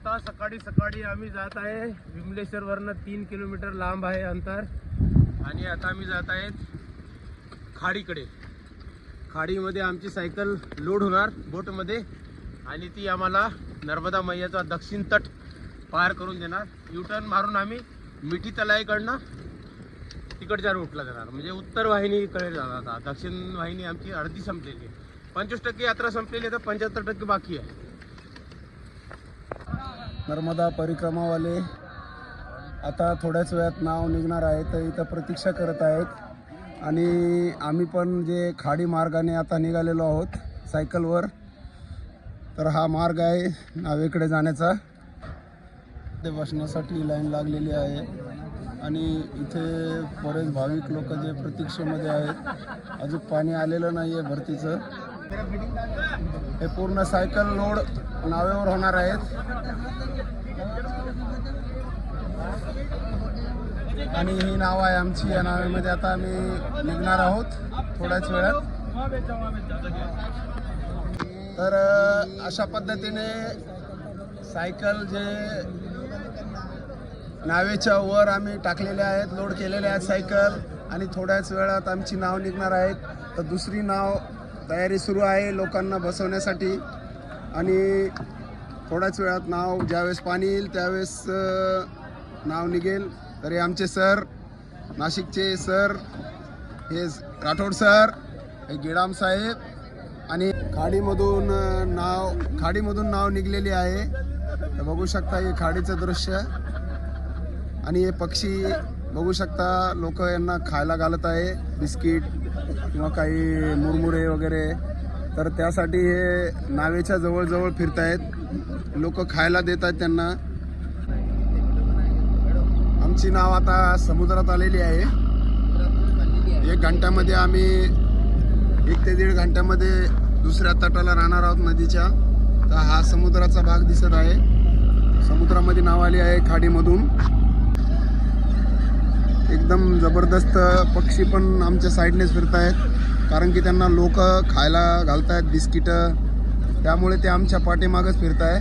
आता सकाळी आम्ही जात आहे विमलेश्वर वरनं 3 किलोमीटर लांब आहे अंतर आणि आता आम्ही जात आहेत खाडीकडे। खाडीमध्ये आमची सायकल लोड होणार बोटमध्ये आणि ती आम्हाला नर्मदा मैयाचा दक्षिण तट पार करून देणार। युटर्न मारून आम्ही मिठी तलाईकडनं तिकडच्या रूटला जाणार, म्हणजे उत्तर वाहिनीकडे जाणार। आता दक्षिण वाहिनी आमची अर्धी संपलेली आहे, 25% यात्रा संपलेली आहे, तर 75% बाकी आहे। नर्मदा परिक्रमावाले आता थोड्याच वेळात नाव निघणार आहे, तर इथं प्रतीक्षा करत आहेत आणि आम्ही पण जे खाडी मार्गाने आता निघालेलो आहोत सायकलवर। तर हा मार्ग आहे नावेकडे जाण्याचा। ते बसण्यासाठी लाईन लागलेली आहे आणि इथे बरेच भाविक लोक जे प्रतीक्षेमध्ये आहेत। अजून पाणी आलेलं नाही आहे भरतीचं। हे पूर्ण सायकल लोड नावेवर होणार आहेत आणि ही नाव आहे आमची। या नावेमध्ये आता आम्ही निघणार आहोत थोड्याच वेळात। तर अशा पद्धतीने सायकल जे नावेच्या वर आम्ही टाकलेले आहेत, लोड केलेले आहेत सायकल आणि थोड्याच वेळात आमची नाव निघणार आहेत। तर दुसरी नाव तयारी सुरू आहे लोकांना बसवण्यासाठी आणि थोड्याच वेळात नाव ज्यावेळेस पाणी येईल त्यावेळेस नाव निघेल। तर हे आमचे सर, नाशिकचे सर, हे राठोड सर, हे गेडाम साहेब आणि खाडीमधून नाव निघलेली आहे। तर बघू शकता हे खाडीचं दृश्य आणि हे पक्षी बघू शकता। लोक यांना खायला घालत आहे बिस्किट किंवा काही मुरमुरे वगैरे। तर त्यासाठी हे नावेच्या जवळ फिरत आहेत, लोक खायला देत आहेत त्यांना। आमची नाव आता समुद्रात आलेली आहे। 1 घंट्यामध्ये आम्ही 1 ते 1.5 घंट्यामध्ये दुसऱ्या तटाला राहणार आहोत नदीच्या। तर हा समुद्राचा भाग दिसत आहे, समुद्रामध्ये नाव आली आहे खाडीमधून। एकदम जबरदस्त पक्षी पण आमच्या साईडनेच फिरत आहेत, कारण की त्यांना लोक खायला घालत आहेत बिस्किटं, त्यामुळे ते आमच्या पाठीमागच फिरत आहे।